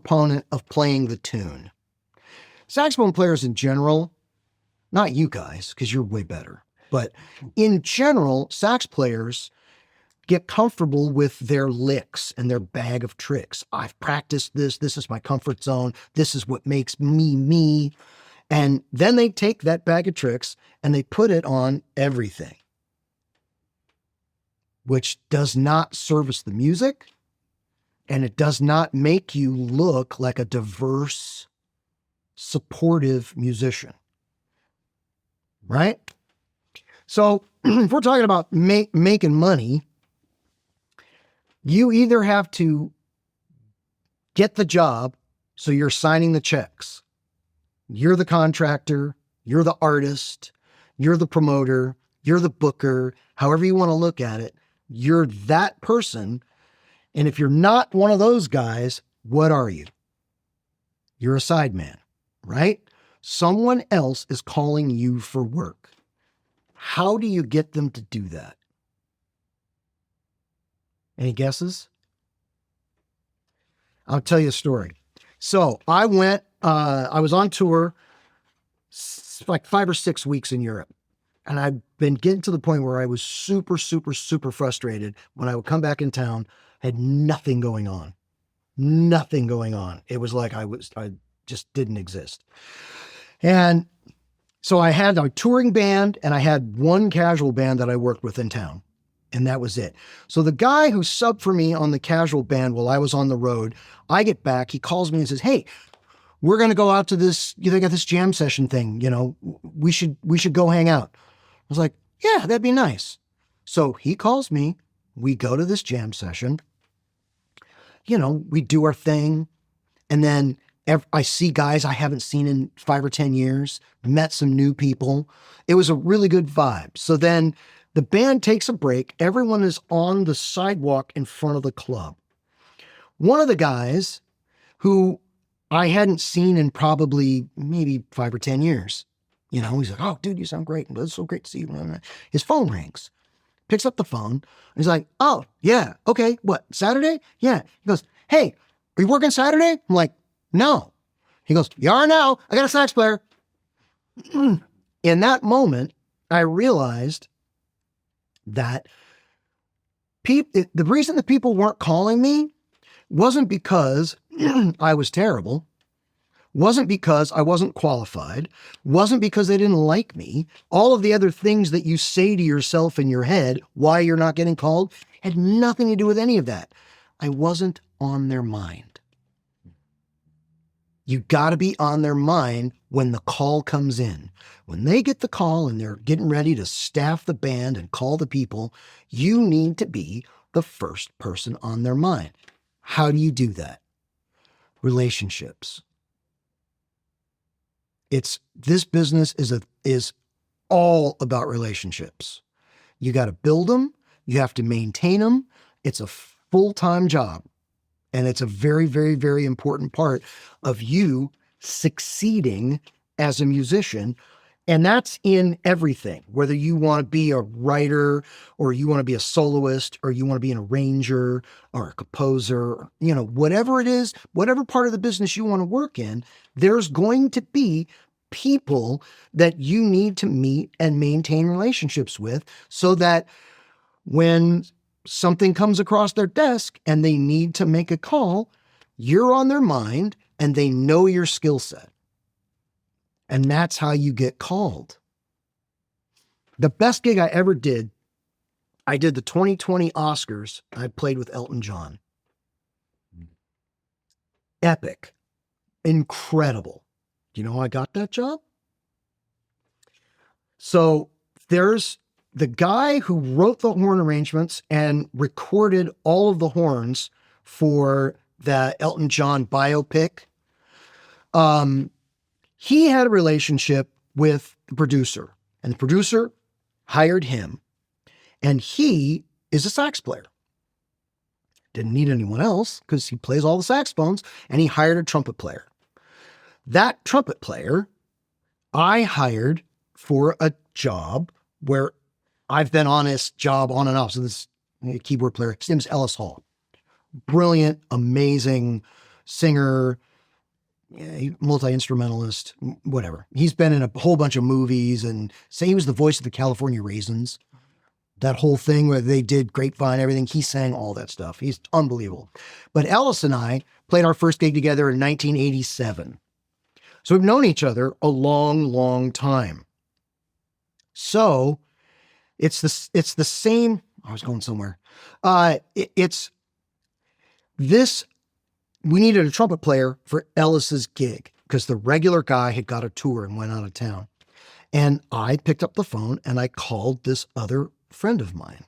component of playing the tune. Saxophone players in general, not you guys, because you're way better, but in general, sax players get comfortable with their licks and their bag of tricks. I've practiced this. This is my comfort zone. This is what makes me, me. And then they take that bag of tricks and they put it on everything, which does not service the music, and it does not make you look like a diverse, supportive musician, right? So if we're talking about making money, you either have to get the job, so you're signing the checks. You're the contractor, you're the artist, you're the promoter, you're the booker, however you want to look at it, you're that person. And if you're not one of those guys, what are you? You're a sideman, right? Someone else is calling you for work. How do you get them to do that? Any guesses? I'll tell you a story. So I was on tour like 5 or 6 weeks in Europe. And I've been getting to the point where I was super, super, super frustrated when I would come back in town, had nothing going on. Nothing going on. It was like I just didn't exist. And so I had a touring band and I had one casual band that I worked with in town. And that was it. So the guy who subbed for me on the casual band while I was on the road, I get back, he calls me and says, "Hey, we're going to go out to this, they got this jam session thing, we should go hang out." I was like, "Yeah, that'd be nice." So he calls me, we go to this jam session, we do our thing. And then I see guys I haven't seen in 5 or 10 years, met some new people. It was a really good vibe. So then the band takes a break. Everyone is on the sidewalk in front of the club. One of the guys who I hadn't seen in probably maybe 5 or 10 years, he's like, "Oh, dude, you sound great. It's so great to see you." His phone rings, picks up the phone. And he's like, "Oh, yeah. Okay. What, Saturday?" "Yeah." He goes, "Hey, are you working Saturday?" I'm like, "No." He goes, "You are now. I got a sax player." In that moment, I realized that the reason that people weren't calling me wasn't because I was terrible, wasn't because I wasn't qualified, wasn't because they didn't like me. All of the other things that you say to yourself in your head why you're not getting called had nothing to do with any of that. I wasn't on their mind. You got to be on their mind when the call comes in. When they get the call and they're getting ready to staff the band and call the people, you need to be the first person on their mind. How do you do that? Relationships. This business is all about relationships. You got to build them. You have to maintain them. It's a full-time job. And it's a very, very, very important part of you succeeding as a musician. And that's in everything, whether you want to be a writer or you want to be a soloist or you want to be an arranger or a composer, whatever it is, whatever part of the business you want to work in, there's going to be people that you need to meet and maintain relationships with so that when something comes across their desk and they need to make a call, you're on their mind and they know your skill set. And that's how you get called. The best gig I ever did, I did the 2020 Oscars. I played with Elton John. Epic. Incredible. You know how I got that job? So there's the guy who wrote the horn arrangements and recorded all of the horns for the Elton John biopic. He had a relationship with the producer, and the producer hired him, and he is a sax player. Didn't need anyone else because he plays all the saxophones, and he hired a trumpet player. That trumpet player I hired for a job where I've been on this job on and off. So this keyboard player, his name's Ellis Hall. Brilliant, amazing singer, multi-instrumentalist, whatever. He's been in a whole bunch of movies, and say he was the voice of the California Raisins. That whole thing where they did Grapevine, everything. He sang all that stuff. He's unbelievable. But Ellis and I played our first gig together in 1987. So we've known each other a long, long time. So it's the same. I was going somewhere. It's this. We needed a trumpet player for Ellis's gig because the regular guy had got a tour and went out of town. And I picked up the phone and I called this other friend of mine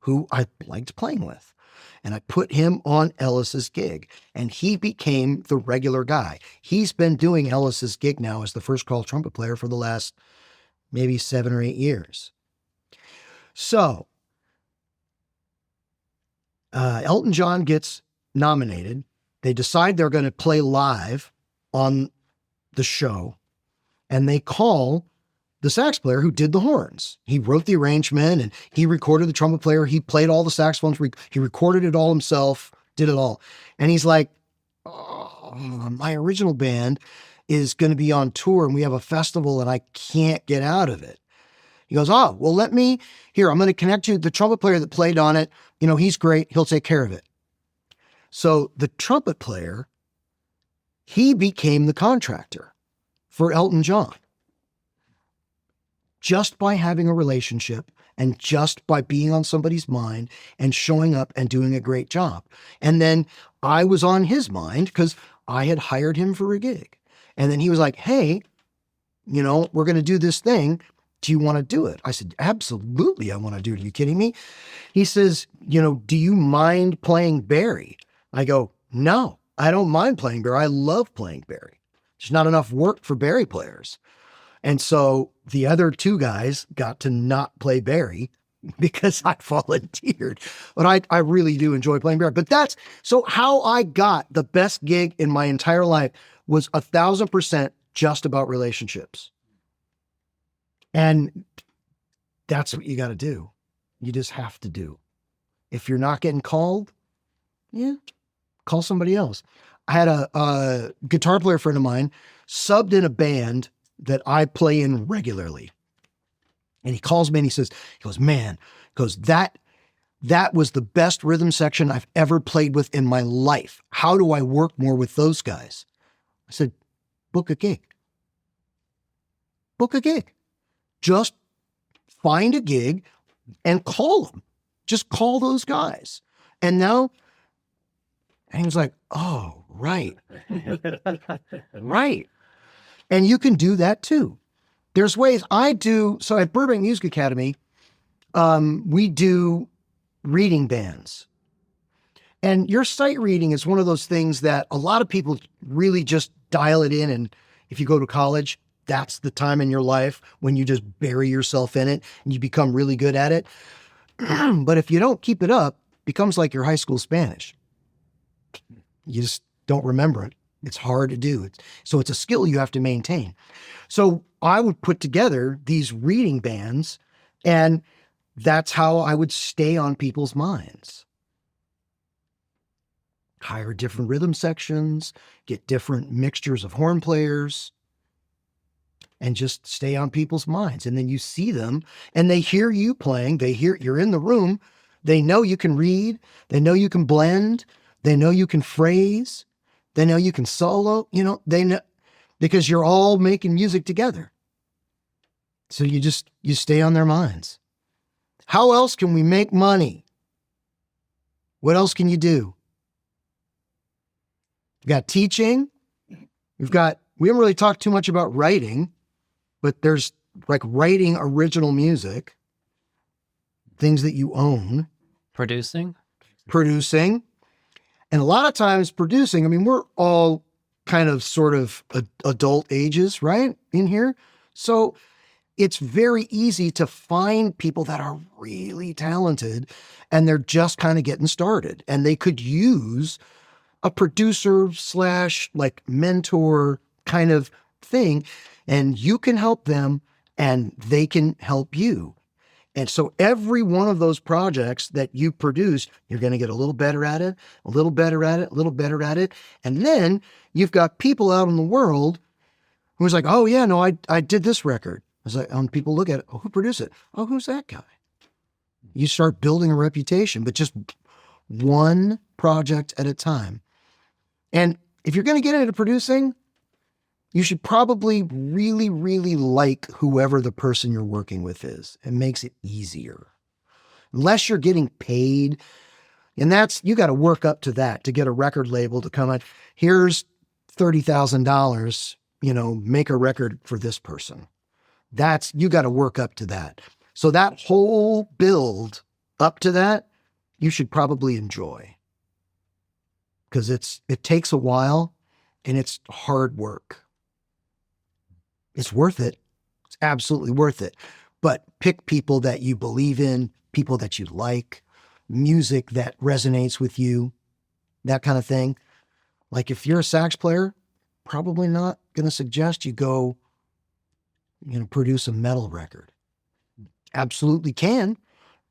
who I liked playing with. And I put him on Ellis's gig and he became the regular guy. He's been doing Ellis's gig now as the first call trumpet player for the last maybe 7 or 8 years. So Elton John gets nominated. They decide they're going to play live on the show and they call the sax player who did the horns. He wrote the arrangement and he recorded the trumpet player. He played all the saxophones. He recorded it all himself, did it all. And he's like, oh, my original band is going to be on tour and we have a festival and I can't get out of it. He goes, oh, well, I'm going to connect you to the trumpet player that played on it. He's great. He'll take care of it. So the trumpet player, he became the contractor for Elton John. Just by having a relationship and just by being on somebody's mind and showing up and doing a great job. And then I was on his mind because I had hired him for a gig. And then he was like, hey, we're going to do this thing. Do you want to do it? I said, absolutely, I want to do it. Are you kidding me? He says, do you mind playing Barry? I go, no, I don't mind playing Barry. I love playing Barry. There's not enough work for Barry players. And so the other 2 guys got to not play Barry because I volunteered. But I really do enjoy playing Barry. But so how I got the best gig in my entire life was 1,000% just about relationships. And that's what you got to do. You just have to do. If you're not getting called, call somebody else. I had a guitar player friend of mine subbed in a band that I play in regularly. And he calls me and he goes, man, that was the best rhythm section I've ever played with in my life. How do I work more with those guys? I said, book a gig. Book a gig. Just find a gig and call them. Just call those guys. And he was like, oh, right. Right. And you can do that too. There's ways so at Burbank Music Academy, we do reading bands. And your sight reading is one of those things that a lot of people really just dial it in. And if you go to college, that's the time in your life when you just bury yourself in it and you become really good at it. But if you don't keep it up, it becomes like your high school Spanish. You just don't remember it. It's hard to do. So it's a skill you have to maintain. So I would put together these reading bands, and that's how I would stay on people's minds. Hire different rhythm sections, get different mixtures of horn players, and just stay on people's minds. And then you see them, and they hear you playing. They hear you're in the room. They know you can read. They know you can blend. They know you can phrase. They know you can solo, they know because you're all making music together. So you stay on their minds. How else can we make money? What else can you do? We've got teaching. We haven't really talked too much about writing, but there's like writing original music, things that you own. Producing. And a lot of times producing, we're all kind of sort of adult ages, right, in here. So it's very easy to find people that are really talented and they're just kind of getting started. And they could use a producer / like mentor kind of thing. And you can help them and they can help you. And so every one of those projects that you produce, you're going to get a little better at it, a little better at it, a little better at it. And then you've got people out in the world who's like, oh yeah, no, I did this record. It's like, people look at it, oh, who produced it? Oh, who's that guy? You start building a reputation, but just one project at a time. And if you're going to get into producing, you should probably really, really like whoever the person you're working with is. It makes it easier. Unless you're getting paid, and you got to work up to that to get a record label to come out. Here's $30,000, make a record for this person. You got to work up to that. So that whole build up to that, you should probably enjoy. Because it takes a while and it's hard work. It's worth it. It's absolutely worth it. But pick people that you believe in, people that you like, music that resonates with you, that kind of thing. Like if you're a sax player, probably not going to suggest you go, produce a metal record. Absolutely can,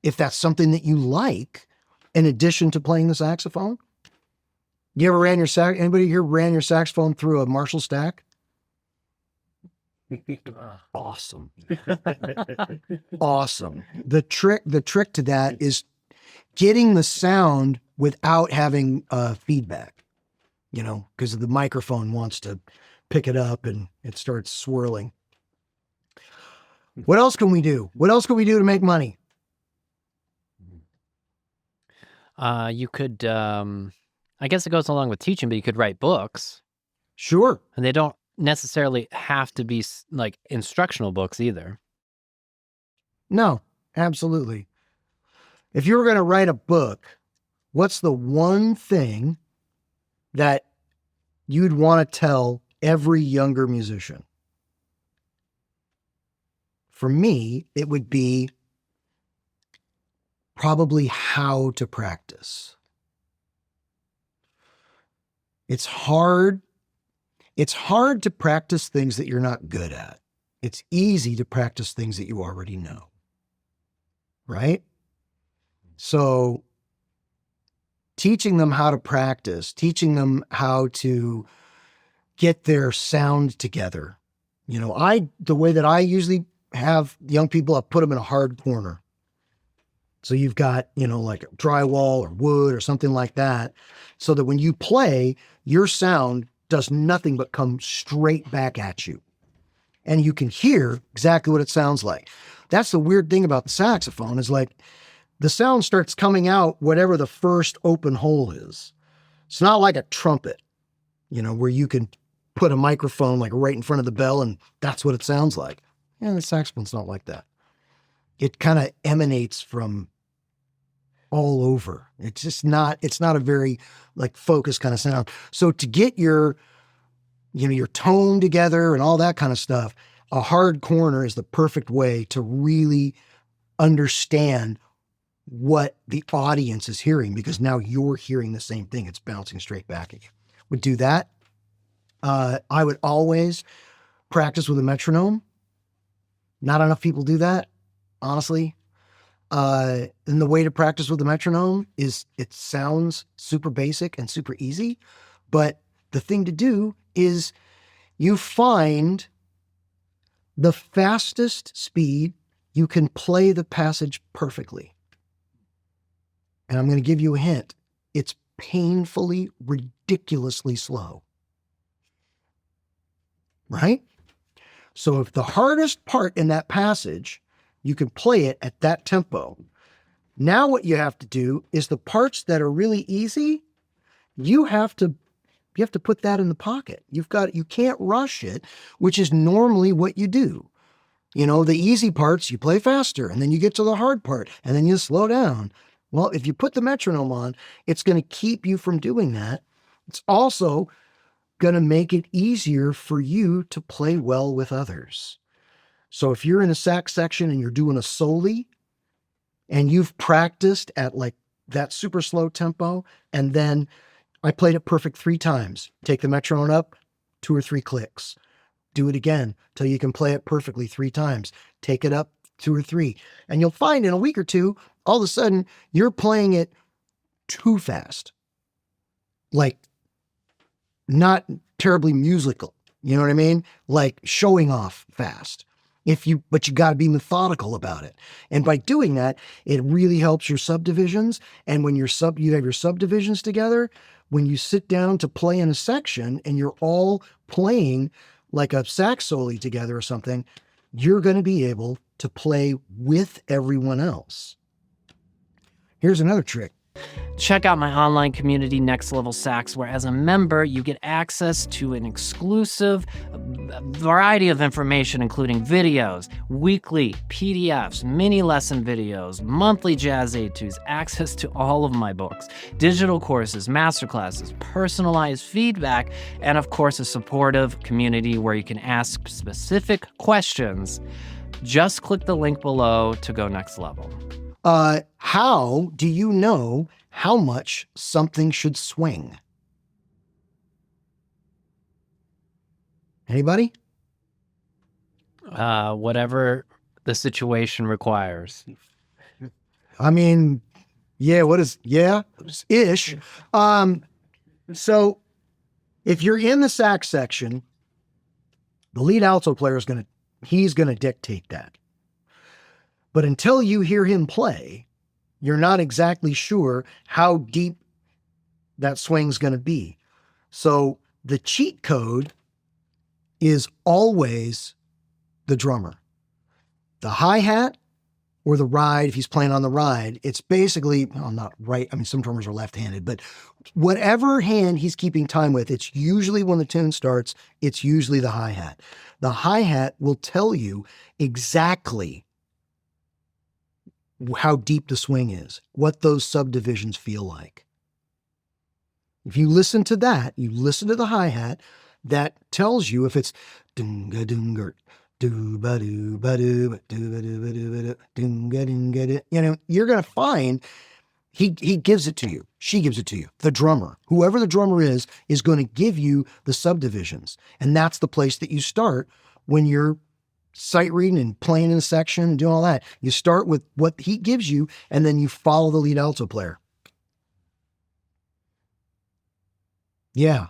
if that's something that you like, in addition to playing the saxophone. You ever anybody here ran your saxophone through a Marshall stack? Awesome. Awesome. The trick to that is getting the sound without having feedback, because the microphone wants to pick it up and it starts swirling. What else can we do? What else can we do to make money? You could, I guess it goes along with teaching, but you could write books. Sure. And they don't necessarily have to be like instructional books either. No, absolutely. If you were going to write a book, what's the one thing that you'd want to tell every younger musician? For me, it would be probably how to practice. It's hard to practice things that you're not good at. It's easy to practice things that you already know, right? So teaching them how to practice, teaching them how to get their sound together. The way that I usually have young people, I put them in a hard corner. So you've got, like drywall or wood or something like that, so that when you play, your sound does nothing but come straight back at you. And you can hear exactly what it sounds like. That's the weird thing about the saxophone, is like the sound starts coming out whatever the first open hole is. It's not like a trumpet, where you can put a microphone like right in front of the bell and that's what it sounds like. Yeah, the saxophone's not like that. It kind of emanates from all over. It's not a very like focused kind of sound. So to get your tone together and all that kind of stuff, a hard corner is the perfect way to really understand what the audience is hearing, because now you're hearing the same thing. It's bouncing straight back at you. Would do that. I would always practice with a metronome. Not enough people do that, honestly. And the way to practice with the metronome is, it sounds super basic and super easy, but the thing to do is you find the fastest speed you can play the passage perfectly. And I'm going to give you a hint. It's painfully, ridiculously slow. Right? So if the hardest part in that passage, you can play it at that tempo. Now what you have to do is the parts that are really easy, you have to put that in the pocket. You can't rush it, which is normally what you do. The easy parts, you play faster, and then you get to the hard part, and then you slow down. Well, if you put the metronome on, it's going to keep you from doing that. It's also going to make it easier for you to play well with others. So if you're in a sax section and you're doing a soli, and you've practiced at like that super slow tempo, and then I played it perfect 3 times. Take the metronome up, 2 or 3 clicks. Do it again till you can play it perfectly 3 times. Take it up 2 or 3. And you'll find in a week or two, all of a sudden, you're playing it too fast. Like, not terribly musical. You know what I mean? Like showing off fast. But you got to be methodical about it. And by doing that, it really helps your subdivisions. And when you have your subdivisions together, when you sit down to play in a section and you're all playing like a sax solo together or something, you're going to be able to play with everyone else. Here's another trick. Check out my online community, Next Level Sax, where as a member, you get access to an exclusive variety of information, including videos, weekly PDFs, mini lesson videos, monthly jazz etudes, access to all of my books, digital courses, masterclasses, personalized feedback, and of course, a supportive community where you can ask specific questions. Just click the link below to go next level. How do you know how much something should swing? Anybody? Whatever the situation requires. I mean, ish. So if you're in the sax section, the lead alto player he's going to dictate that. But until you hear him play, you're not exactly sure how deep that swing's going to be. So the cheat code is always the drummer. The hi-hat or the ride, if he's playing on the ride, it's basically, not right. I mean, some drummers are left-handed, but whatever hand he's keeping time with, it's usually when the tune starts, it's usually the hi-hat. The hi-hat will tell you exactly how deep the swing is, what those subdivisions feel like. If you listen to that, you listen to the hi-hat, that tells you if it's dunga dunga dooba dooba dooba dooba dooba dunga dunga. You know, you're gonna find he gives it to you. She gives it to you. The drummer, whoever the drummer is going to give you the subdivisions, and that's the place that you start when you're sight reading and playing in a section and doing all that. You start with what he gives you, and then you follow the lead alto player. Yeah.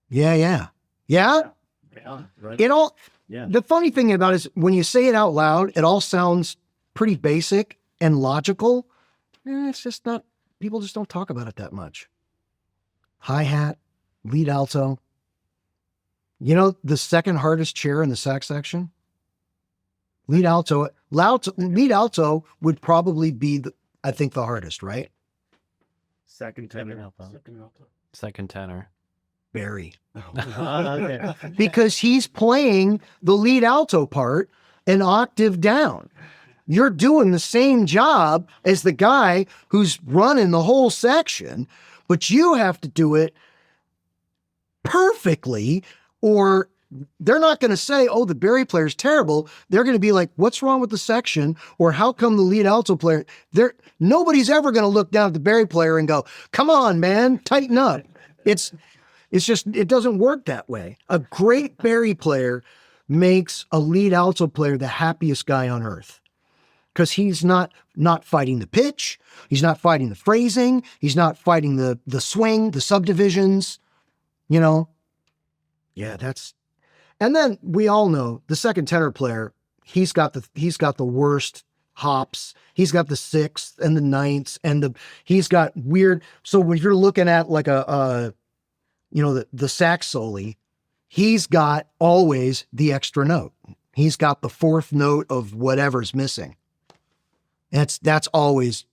Yeah, right. The funny thing about it is when you say it out loud, it all sounds pretty basic and logical. It's just not, people just don't talk about it that much. Hi-hat, lead alto. You know, the second hardest chair in the sax section? Lead alto would probably be, I think, the hardest, right? Second tenor. Second tenor. Barry. Okay. Because he's playing the lead alto part an octave down. You're doing the same job as the guy who's running the whole section, but you have to do it perfectly, or they're not going to say, oh, the Barry player's terrible. They're going to be like, what's wrong with the section? Or how come the lead alto player, nobody's ever going to look down at the Barry player and go, come on, man, tighten up. It's just, it doesn't work that way. A great Barry player makes a lead alto player the happiest guy on earth, because he's not fighting the pitch. He's not fighting the phrasing. He's not fighting the swing, the subdivisions, you know? Yeah, and then we all know the second tenor player, he's got the worst hops. He's got the sixth and the ninths, and he's got weird. So when you're looking at like the sax solo, he's got always the extra note. He's got the fourth note of whatever's missing. That's always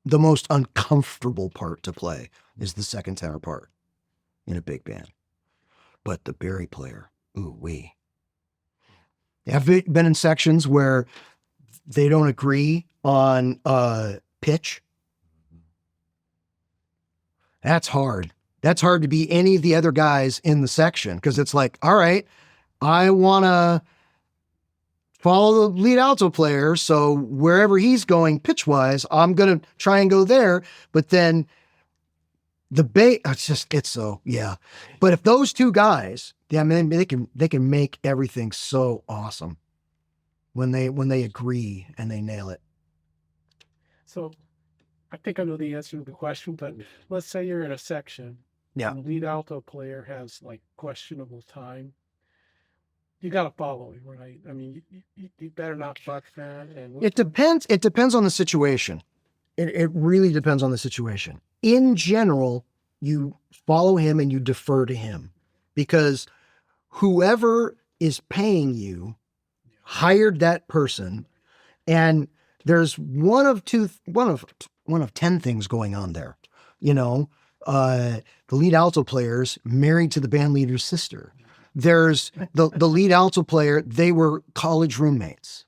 the most uncomfortable part to play, is the second tenor part in a big band. But the Barry player, ooh-wee. I've been in sections where they don't agree on pitch. That's hard. That's hard to be any of the other guys in the section, because it's like, all right, I want to follow the lead alto player, so wherever he's going pitch-wise, I'm going to try and go there, but then the bass, yeah. But if those two guys, yeah, I mean, they can make everything so awesome. when they agree and they nail it. So I think I know the answer to the question, but let's say you're in a section. Yeah. And the lead alto player has like questionable time. You got to follow him, right? I mean, you better not fuck that. And It depends. It depends on the situation. It really depends on the situation. In general, you follow him and you defer to him because whoever is paying you hired that person, and there's one of 10 things going on there. You know, the lead alto player's married to the band leader's sister. There's the lead alto player. They were college roommates.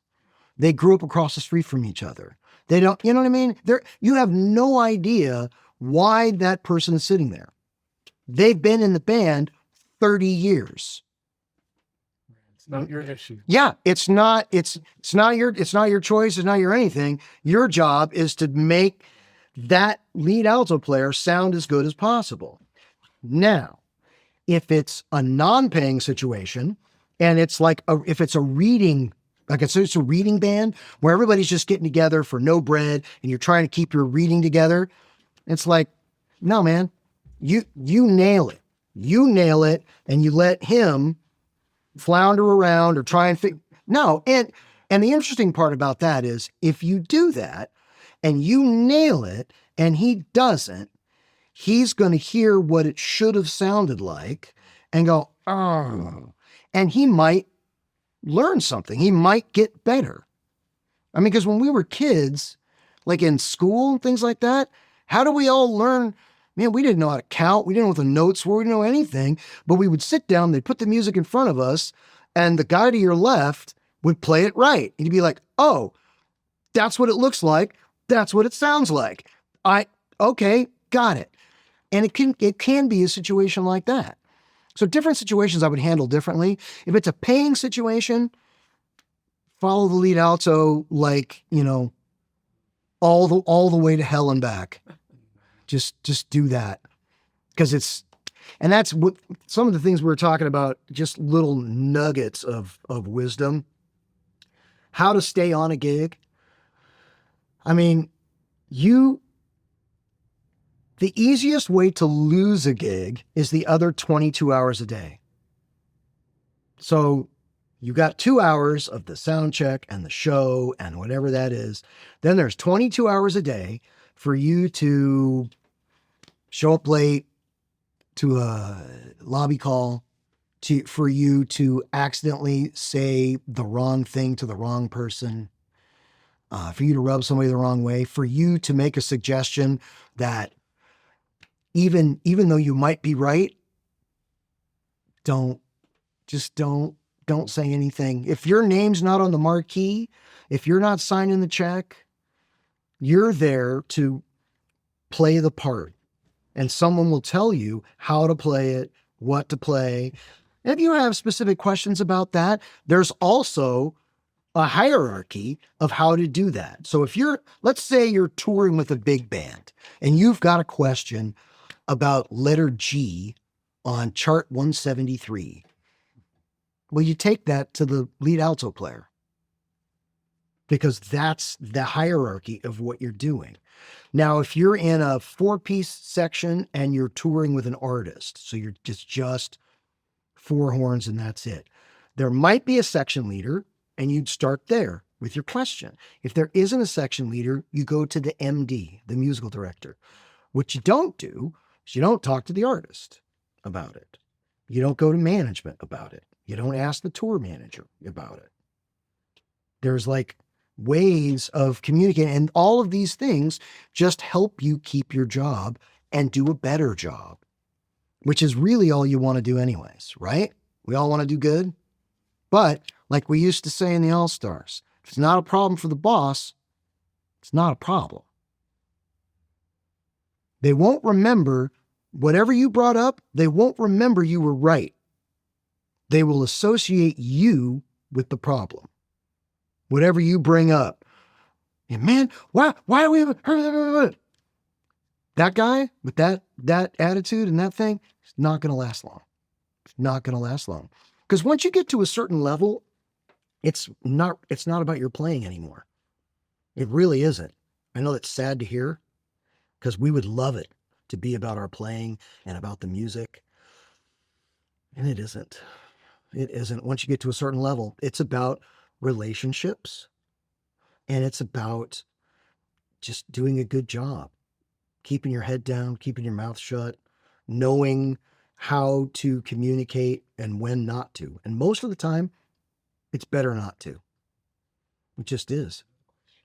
They grew up across the street from each other. They don't, you know what I mean? You have no idea why that person is sitting there. They've been in the band 30 years. it's not your issue. Yeah, it's not your choice, it's not your anything. Your job is to make that lead alto player sound as good as possible. Now, if it's a non-paying situation and it's like if it's a reading, like it's a reading band where everybody's just getting together for no bread and you're trying to keep your reading together, it's like, no, man, you nail it. You nail it and you let him flounder around or try and no. And the interesting part about that is if you do that and you nail it and he doesn't, he's going to hear what it should have sounded like and go, oh, and he might learn something. He might get better. I mean, because when we were kids, like in school and things like that, how do we all learn? Man, we didn't know how to count. We didn't know what the notes were. We didn't know anything, but we would sit down, they'd put the music in front of us, and the guy to your left would play it right. And you'd be like, oh, that's what it looks like. That's what it sounds like. Okay, got it. And it can be a situation like that. So different situations I would handle differently. If it's a paying situation, follow the lead alto like, you know, all the way to hell and back. Just do that. Because and that's what some of the things we were talking about, just little nuggets of wisdom. How to stay on a gig. I mean, the easiest way to lose a gig is the other 22 hours a day. So you got 2 hours of the sound check and the show and whatever that is. Then there's 22 hours a day for you to show up late to a lobby call, for you to accidentally say the wrong thing to the wrong person, for you to rub somebody the wrong way, for you to make a suggestion that even though you might be right, don't say anything. If your name's not on the marquee, if you're not signing the check, you're there to play the part. And someone will tell you how to play it, what to play. If you have specific questions about that, there's also a hierarchy of how to do that. So if let's say you're touring with a big band and you've got a question about letter G on chart 173. Well, you take that to the lead alto player because that's the hierarchy of what you're doing. Now, if you're in a 4-piece section and you're touring with an artist, so you're just 4 horns and that's it, there might be a section leader and you'd start there with your question. If there isn't a section leader, you go to the MD, the musical director. What you don't do is you don't talk to the artist about it. You don't go to management about it. You don't ask the tour manager about it. There's like ways of communicating, and all of these things just help you keep your job and do a better job, which is really all you want to do anyways, right? We all want to do good. But like we used to say in the All-Stars, if it's not a problem for the boss, it's not a problem. They won't remember whatever you brought up. They won't remember you were right. They will associate you with the problem. Whatever you bring up. And man, why do we have that guy with that attitude and that thing? It's not going to last long. It's not going to last long. Because once you get to a certain level, it's not about your playing anymore. It really isn't. I know that's sad to hear because we would love it to be about our playing and about the music. And it isn't. It isn't. Once you get to a certain level, it's about relationships and it's about just doing a good job, keeping your head down, keeping your mouth shut, knowing how to communicate and when not to. And most of the time, it's better not to. It just is.